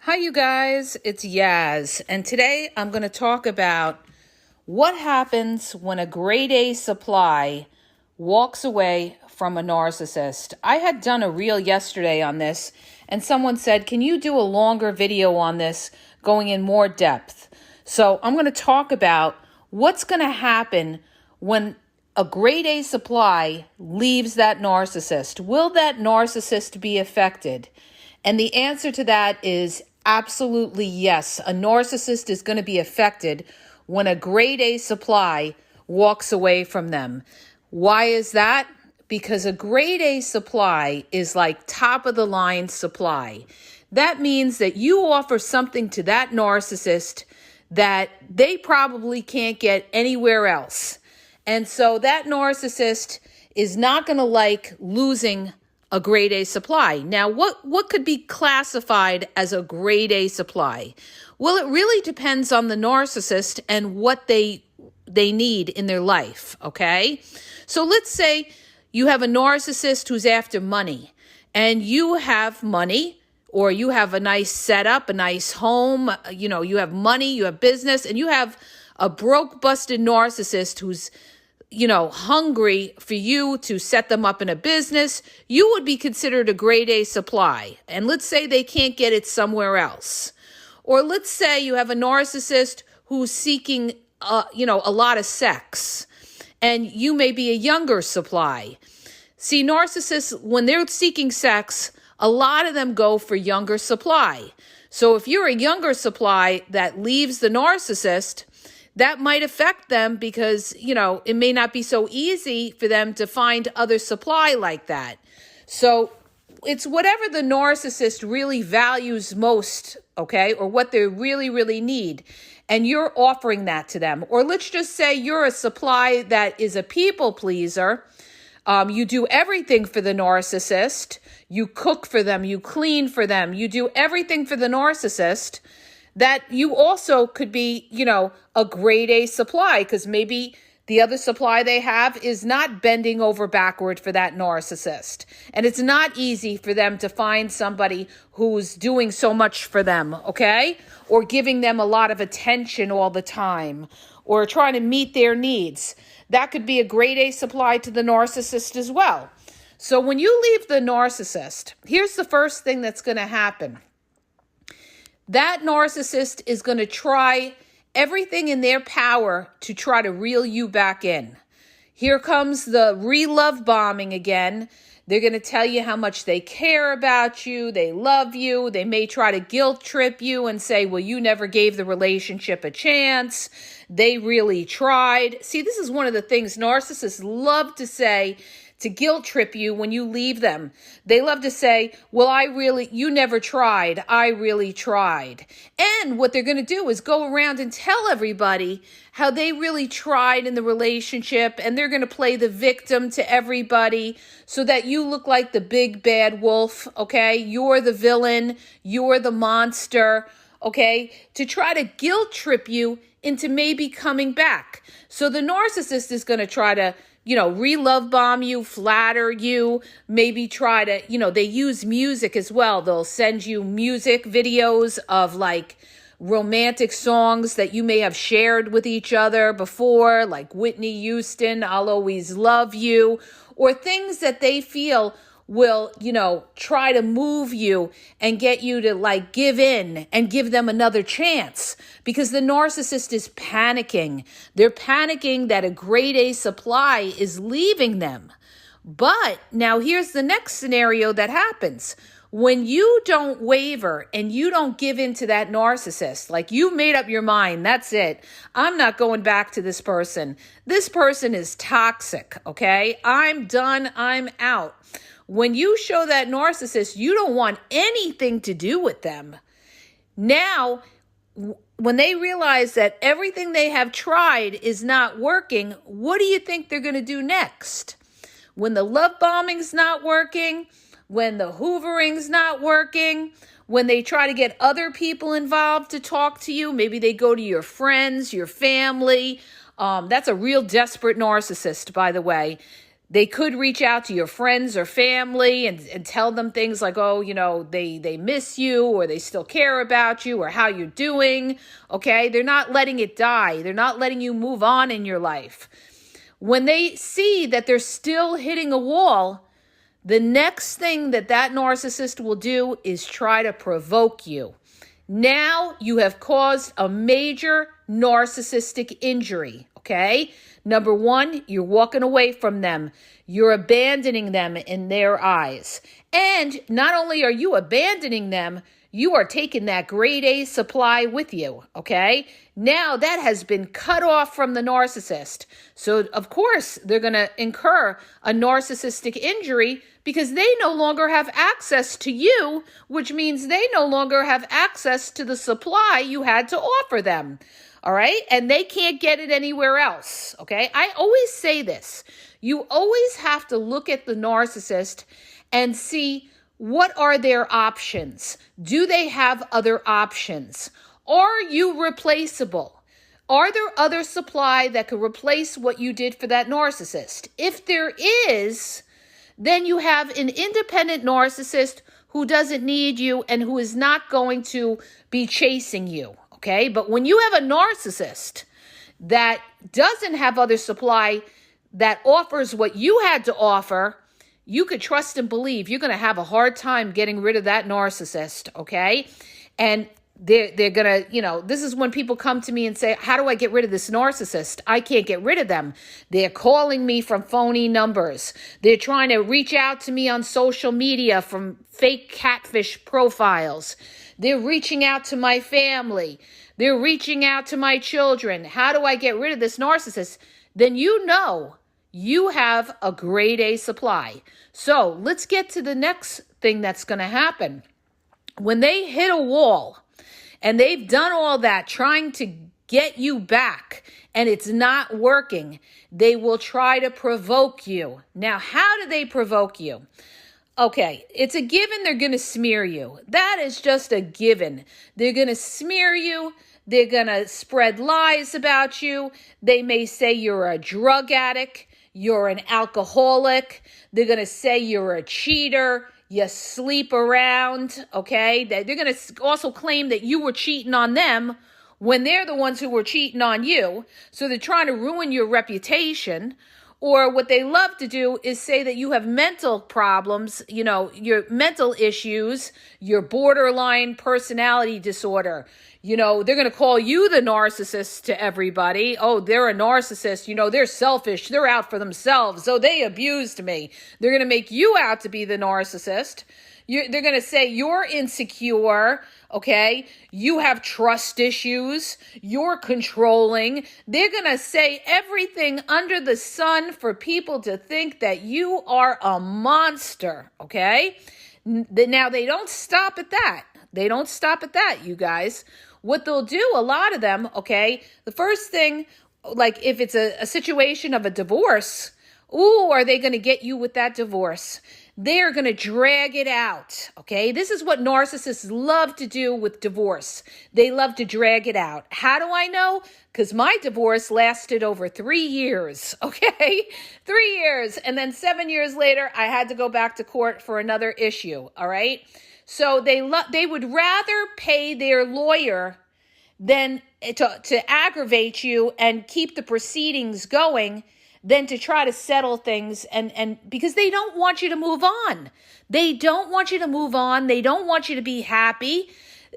Hi, you guys. It's Yaz, and today I'm going to talk about what happens when a grade A supply walks away from a narcissist. I had done a reel yesterday on this, and someone said, can you do a longer video on this going in more depth? So I'm going to talk about what's going to happen when a grade A supply leaves that narcissist. Will that narcissist be affected? And the answer to that is absolutely yes. A narcissist is going to be affected when a grade A supply walks away from them. Why is that? Because a grade A supply is like top of the line supply. That means that you offer something to that narcissist that they probably can't get anywhere else. And so that narcissist is not going to like losing a grade A supply. Now, what could be classified as a grade A supply? Well, it really depends on the narcissist and what they need in their life, okay? So let's say you have a narcissist who's after money, and you have money, or you have a nice setup, a nice home, you have money, you have business, and you have a broke, busted narcissist who's hungry for you to set them up in a business. You would be considered a grade A supply. And let's say they can't get it somewhere else. Or let's say you have a narcissist who's seeking, a lot of sex, and you may be a younger supply. See, narcissists, when they're seeking sex, a lot of them go for younger supply. So if you're a younger supply that leaves the narcissist, that might affect them because, it may not be so easy for them to find other supply like that. So it's whatever the narcissist really values most, okay, or what they really, really need. And you're offering that to them. Or let's just say you're a supply that is a people pleaser. You do everything for the narcissist. You cook for them. You clean for them. You do everything for the narcissist. That you also could be, a grade A supply, because maybe the other supply they have is not bending over backward for that narcissist. And it's not easy for them to find somebody who's doing so much for them, okay? Or giving them a lot of attention all the time, or trying to meet their needs. That could be a grade A supply to the narcissist as well. So when you leave the narcissist, here's the first thing that's going to happen. That narcissist is going to try everything in their power to try to reel you back in. Here comes the re-love bombing again. They're going to tell you how much they care about you, they love you. They may try to guilt trip you and say, well, you never gave the relationship a chance. They really tried. See, this is one of the things narcissists love to say, to guilt trip you when you leave them. They love to say, well, you never tried. I really tried. And what they're going to do is go around and tell everybody how they really tried in the relationship, and they're going to play the victim to everybody so that you look like the big bad wolf, okay? You're the villain. You're the monster, okay? To try to guilt trip you into maybe coming back. So the narcissist is going to try to re-love bomb you, flatter you, maybe try to, they use music as well. They'll send you music videos of like romantic songs that you may have shared with each other before, like Whitney Houston, I'll Always Love You, or things that they feel will, try to move you and get you to like give in and give them another chance, because the narcissist is panicking. They're panicking that a grade A supply is leaving them. But now here's the next scenario that happens. When you don't waver and you don't give in to that narcissist, like you've made up your mind, that's it. I'm not going back to this person. This person is toxic, okay? I'm done. I'm out. When you show that narcissist you don't want anything to do with them, now when they realize that everything they have tried is not working, what do you think they're going to do next? When the love bombing's not working, when the hoovering's not working, when they try to get other people involved to talk to you, maybe they go to your friends, your family. That's a real desperate narcissist, by the way. They could reach out to your friends or family and tell them things like, oh, they miss you, or they still care about you, or how you're doing, okay? They're not letting it die. They're not letting you move on in your life. When they see that they're still hitting a wall, the next thing that narcissist will do is try to provoke you. Now you have caused a major narcissistic injury, okay? Number one, you're walking away from them. You're abandoning them in their eyes. And not only are you abandoning them, you are taking that grade A supply with you, okay? Now that has been cut off from the narcissist. So, of course, they're going to incur a narcissistic injury because they no longer have access to you, which means they no longer have access to the supply you had to offer them. All right. And they can't get it anywhere else. Okay. I always say this. You always have to look at the narcissist and see what are their options. Do they have other options? Are you replaceable? Are there other supply that could replace what you did for that narcissist? If there is, then you have an independent narcissist who doesn't need you and who is not going to be chasing you. Okay, but when you have a narcissist that doesn't have other supply that offers what you had to offer, you could trust and believe you're going to have a hard time getting rid of that narcissist, okay? And they're going to, this is when people come to me and say, how do I get rid of this narcissist? I can't get rid of them. They're calling me from phony numbers. They're trying to reach out to me on social media from fake catfish profiles. They're reaching out to my family. They're reaching out to my children. How do I get rid of this narcissist? Then you have a grade A supply. So let's get to the next thing that's going to happen. When they hit a wall and they've done all that trying to get you back and it's not working, they will try to provoke you. Now, how do they provoke you? Okay, it's a given they're going to smear you. That is just a given. They're going to smear you. They're going to spread lies about you. They may say you're a drug addict. You're an alcoholic. They're going to say you're a cheater. You sleep around, okay? They're going to also claim that you were cheating on them when they're the ones who were cheating on you. So they're trying to ruin your reputation. Or what they love to do is say that you have mental problems, your mental issues, your borderline personality disorder. They're going to call you the narcissist to everybody. Oh, they're a narcissist. They're selfish. They're out for themselves. Oh, they abused me. They're going to make you out to be the narcissist. They're going to say you're insecure, okay? You have trust issues. You're controlling. They're going to say everything under the sun for people to think that you are a monster, okay? Now, they don't stop at that. They don't stop at that, you guys. What they'll do, a lot of them, okay, the first thing, like if it's a situation of a divorce, are they going to get you with that divorce? They are going to drag it out, okay? This is what narcissists love to do with divorce. They love to drag it out. How do I know? Because my divorce lasted over 3 years, okay? 3 years. And then 7 years later, I had to go back to court for another issue, all right? So they would rather pay their lawyer than to aggravate you and keep the proceedings going than to try to settle things and because they don't want you to move on. They don't want you to move on. They don't want you to be happy.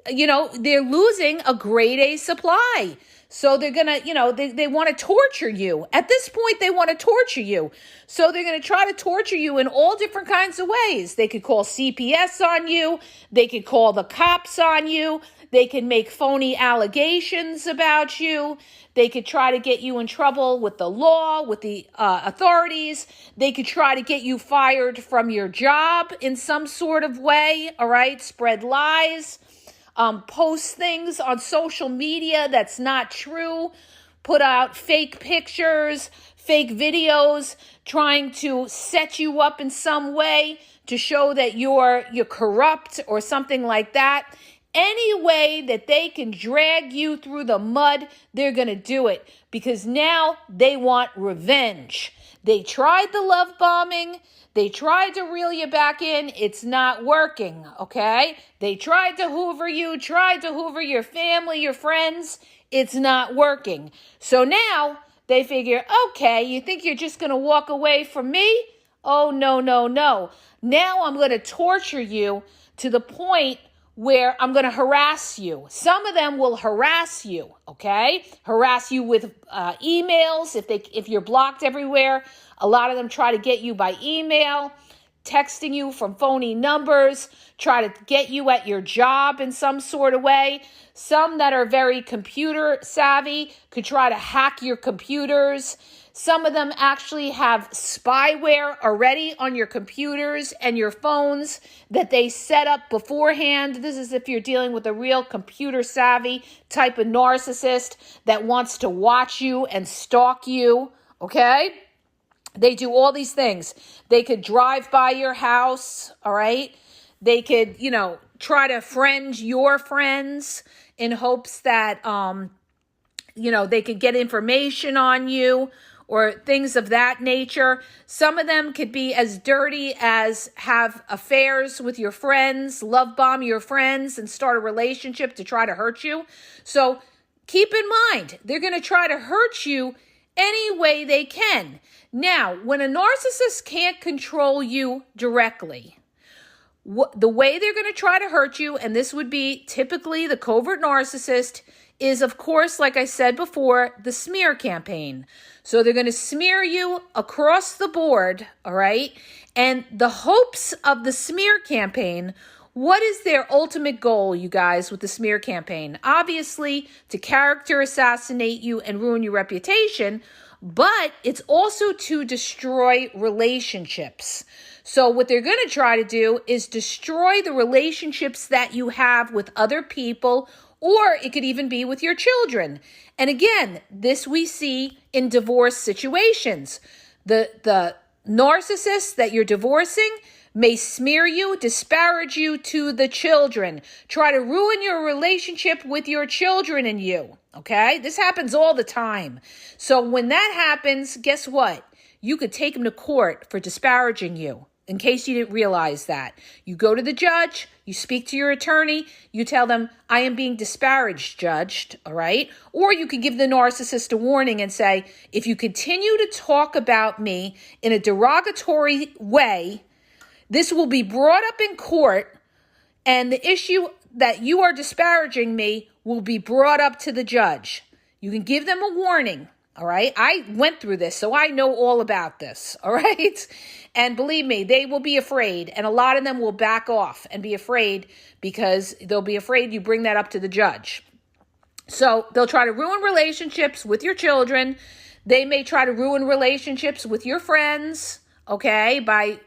They're losing a grade A supply. So they're going to, they want to torture you. At this point, they want to torture you. So they're going to try to torture you in all different kinds of ways. They could call CPS on you. They could call the cops on you. They can make phony allegations about you. They could try to get you in trouble with the law, with the authorities. They could try to get you fired from your job in some sort of way, all right? Spread lies, post things on social media that's not true, put out fake pictures, fake videos, trying to set you up in some way to show that you're corrupt or something like that. Any way that they can drag you through the mud, they're going to do it because now they want revenge. They tried the love bombing. They tried to reel you back in. It's not working, okay? They tried to hoover you, tried to hoover your family, your friends. It's not working. So now they figure, okay, you think you're just going to walk away from me? Oh, no, no, no. Now I'm going to torture you to the point where I'm going to harass you. Some of them will harass you, okay? Harass you with emails if you're blocked everywhere. A lot of them try to get you by email, texting you from phony numbers, try to get you at your job in some sort of way. Some that are very computer savvy could try to hack your computers. Some of them actually have spyware already on your computers and your phones that they set up beforehand. This is if you're dealing with a real computer savvy type of narcissist that wants to watch you and stalk you, okay? They do all these things. They could drive by your house, all right? They could, try to friend your friends in hopes that, they could get information on you or things of that nature. Some of them could be as dirty as have affairs with your friends, love bomb your friends, and start a relationship to try to hurt you. So keep in mind, they're going to try to hurt you any way they can. Now, when a narcissist can't control you directly, the way they're going to try to hurt you, and this would be typically the covert narcissist, is, of course, like I said before, the smear campaign. So they're going to smear you across the board, all right? And the hopes of the smear campaign, what is their ultimate goal, you guys, with the smear campaign? Obviously, to character assassinate you and ruin your reputation, but it's also to destroy relationships. So what they're going to try to do is destroy the relationships that you have with other people, or it could even be with your children. And again, this we see in divorce situations. The narcissist that you're divorcing may smear you, disparage you to the children, try to ruin your relationship with your children and you, okay? This happens all the time. So when that happens, guess what? You could take them to court for disparaging you. In case you didn't realize that. You go to the judge, you speak to your attorney, you tell them, I am being disparaged, judged, all right? Or you could give the narcissist a warning and say, if you continue to talk about me in a derogatory way, this will be brought up in court, and the issue that you are disparaging me will be brought up to the judge. You can give them a warning. All right. I went through this, so I know all about this. All right. And believe me, they will be afraid. And a lot of them will back off and be afraid because they'll be afraid you bring that up to the judge. So they'll try to ruin relationships with your children. They may try to ruin relationships with your friends, okay, by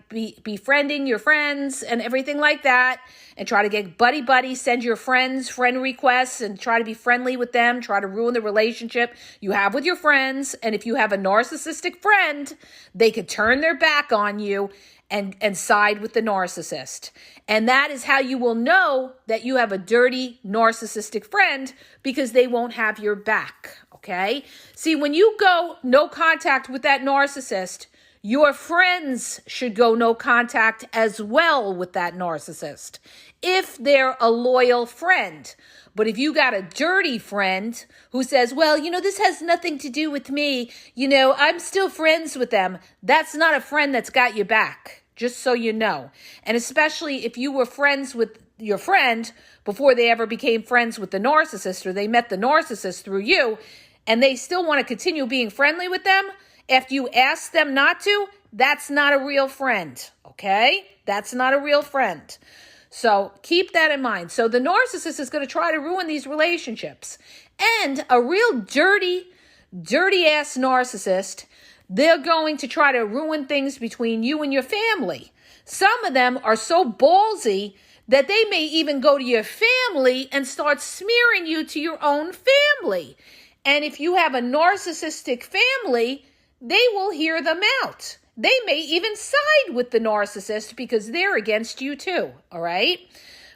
befriending your friends and everything like that, and try to get buddy, send your friends friend requests and try to be friendly with them, try to ruin the relationship you have with your friends. And if you have a narcissistic friend, they could turn their back on you and side with the narcissist. And that is how you will know that you have a dirty narcissistic friend, because they won't have your back, okay? See, when you go no contact with that narcissist, your friends should go no contact as well with that narcissist if they're a loyal friend. But if you got a dirty friend who says, well, this has nothing to do with me, I'm still friends with them, that's not a friend that's got your back, just so you know. And especially if you were friends with your friend before they ever became friends with the narcissist, or they met the narcissist through you, and they still want to continue being friendly with them, after you ask them not to, that's not a real friend, okay? That's not a real friend. So keep that in mind. So the narcissist is going to try to ruin these relationships. And a real dirty ass narcissist, they're going to try to ruin things between you and your family. Some of them are so ballsy that they may even go to your family and start smearing you to your own family. And if you have a narcissistic family, they will hear them out. They may even side with the narcissist because they're against you too, all right?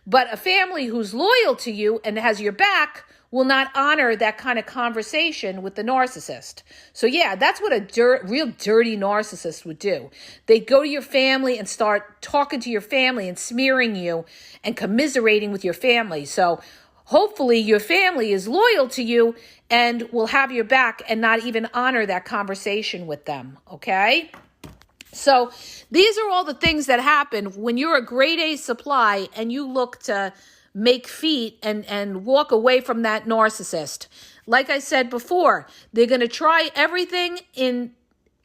But a family who's loyal to you and has your back will not honor that kind of conversation with the narcissist. So yeah, that's what a real dirty narcissist would do. They go to your family and start talking to your family and smearing you and commiserating with your family. So hopefully your family is loyal to you and will have your back and not even honor that conversation with them, okay? So these are all the things that happen when you're a grade A supply and you look to make feet and walk away from that narcissist. Like I said before, they're going to try everything in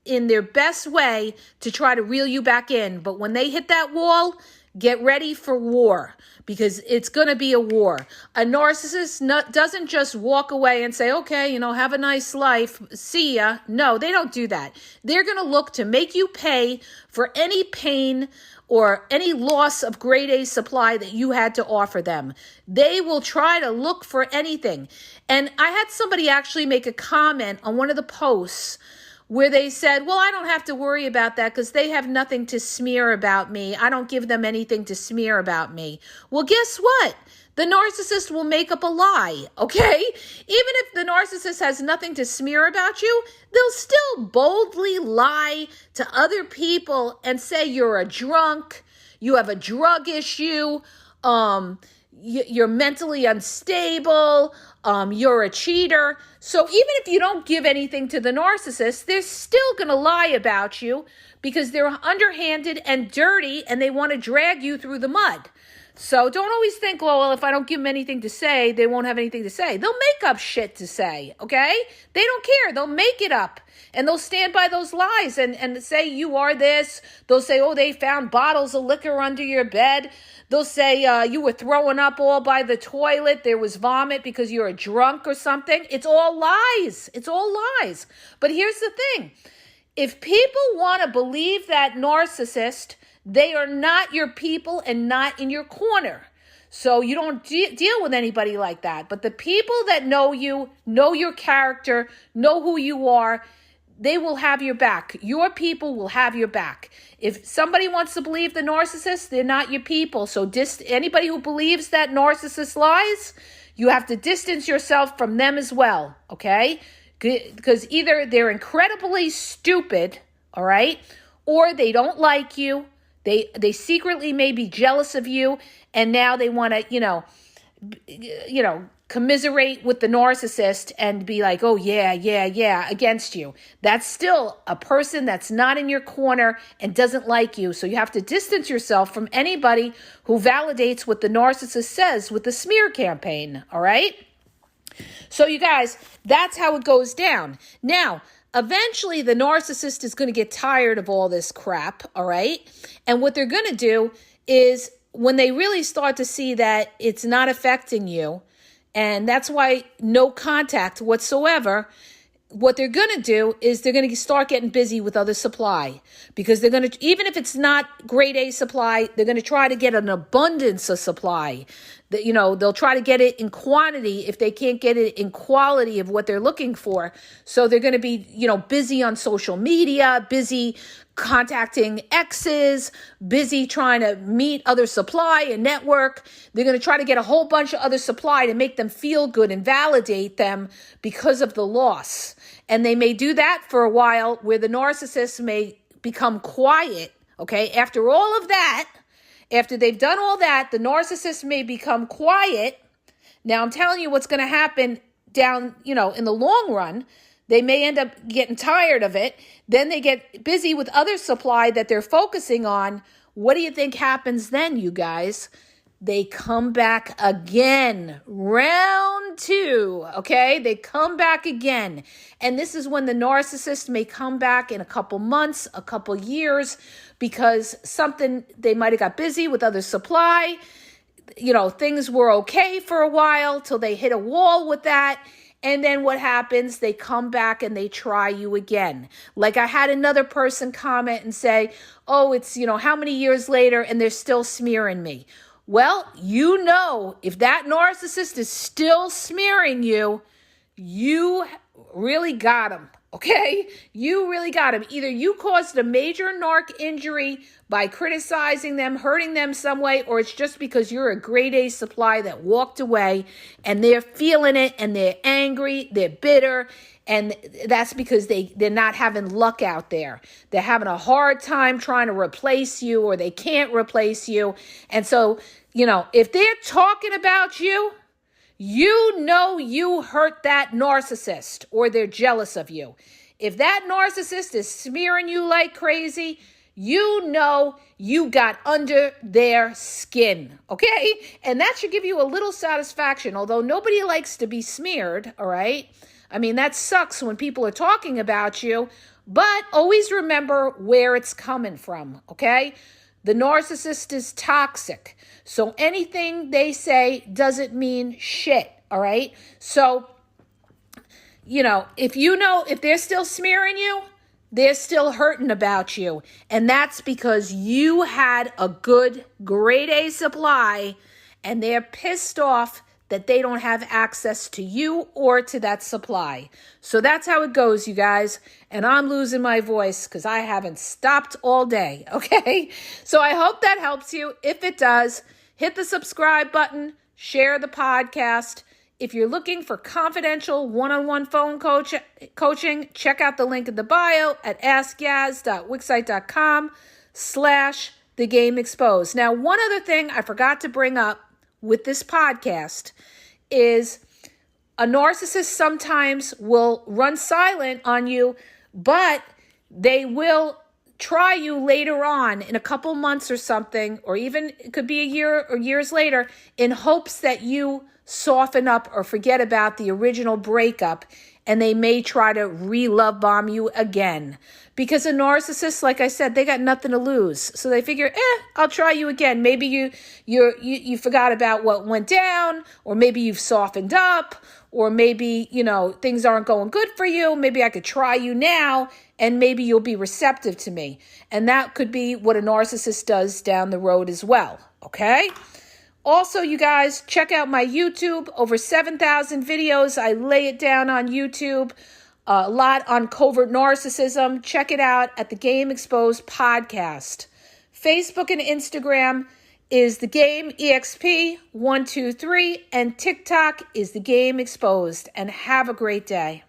their best way to try to reel you back in. But when they hit that wall, get ready for war, because it's going to be a war. A narcissist doesn't just walk away and say, okay, have a nice life, see ya. No, they don't do that. They're going to look to make you pay for any pain or any loss of grade A supply that you had to offer them. They will try to look for anything. And I had somebody actually make a comment on one of the posts where they said, well, I don't have to worry about that because they have nothing to smear about me. I don't give them anything to smear about me. Well, guess what? The narcissist will make up a lie, okay? Even if the narcissist has nothing to smear about you, they'll still boldly lie to other people and say you're a drunk, you have a drug issue, you're mentally unstable, you're a cheater. So even if you don't give anything to the narcissist, they're still going to lie about you because they're underhanded and dirty and they want to drag you through the mud. So don't always think, well, if I don't give them anything to say, they won't have anything to say. They'll make up shit to say, okay? They don't care. They'll make it up. And they'll stand by those lies and say you are this. They'll say, oh, they found bottles of liquor under your bed. They'll say you were throwing up all by the toilet. There was vomit because you're a drunk or something. It's all lies. It's all lies. But here's the thing. If people want to believe that narcissist, they are not your people and not in your corner. So you don't deal with anybody like that. But the people that know you, know your character, know who you are, they will have your back. Your people will have your back. If somebody wants to believe the narcissist, they're not your people. So anybody who believes that narcissist lies, you have to distance yourself from them as well, okay? Because either they're incredibly stupid, all right, or they don't like you. They secretly may be jealous of you, and now they want to, commiserate with the narcissist and be like, oh, yeah, against you. That's still a person that's not in your corner and doesn't like you. So you have to distance yourself from anybody who validates what the narcissist says with the smear campaign, all right? So you guys, that's how it goes down. Now, eventually the narcissist is going to get tired of all this crap, all right? And what they're going to do is when they really start to see that it's not affecting you, and that's why no contact whatsoever, what they're going to do is they're going to start getting busy with other supply, because they're going to, even if it's not grade A supply, they're going to try to get an abundance of supply. That, they'll try to get it in quantity if they can't get it in quality of what they're looking for. So they're going to be, busy on social media, busy contacting exes, busy trying to meet other supply and network. They're going to try to get a whole bunch of other supply to make them feel good and validate them because of the loss. And they may do that for a while, where the narcissist may become quiet, okay? After all of that, after they've done all that, the narcissist may become quiet. Now, I'm telling you what's going to happen down, in the long run. They may end up getting tired of it. Then they get busy with other supply that they're focusing on. What do you think happens then, you guys? They come back again. Round 2, okay? They come back again. And this is when the narcissist may come back in a couple months, a couple years, because they might have got busy with other supply. Things were okay for a while till they hit a wall with that. And then what happens? They come back and they try you again. Like I had another person comment and say, oh, it's, how many years later and they're still smearing me. Well, if that narcissist is still smearing you, you really got them. Okay? You really got them. Either you caused a major narc injury by criticizing them, hurting them some way, or it's just because you're a grade A supply that walked away and they're feeling it and they're angry, they're bitter, and that's because they're not having luck out there. They're having a hard time trying to replace you, or they can't replace you. And so, if they're talking about you, you know you hurt that narcissist, or they're jealous of you. If that narcissist is smearing you like crazy, you know you got under their skin, okay? And that should give you a little satisfaction, although nobody likes to be smeared, all right? I mean, that sucks when people are talking about you, but always remember where it's coming from, okay? The narcissist is toxic. So anything they say doesn't mean shit, all right? So, if they're still smearing you, they're still hurting about you. And that's because you had a good grade A supply and they're pissed off that they don't have access to you or to that supply. So that's how it goes, you guys. And I'm losing my voice because I haven't stopped all day, okay? So I hope that helps you. If it does, hit the subscribe button, share the podcast. If you're looking for confidential one-on-one phone coaching, check out the link in the bio at askyaz.wixsite.com/thegameexposed. Now, one other thing I forgot to bring up with this podcast is a narcissist sometimes will run silent on you, but they will try you later on in a couple months or something, or even it could be a year or years later, in hopes that you soften up or forget about the original breakup, and they may try to re-love bomb you again. Because a narcissist, like I said, they got nothing to lose. So they figure, I'll try you again. Maybe you forgot about what went down, or maybe you've softened up, or maybe, things aren't going good for you. Maybe I could try you now, and maybe you'll be receptive to me. And that could be what a narcissist does down the road as well, okay? Also, you guys, check out my YouTube. Over 7,000 videos. I lay it down on YouTube. A lot on covert narcissism. Check it out at the Game Exposed podcast. Facebook and Instagram is the Game EXP123, and TikTok is the Game Exposed. And have a great day.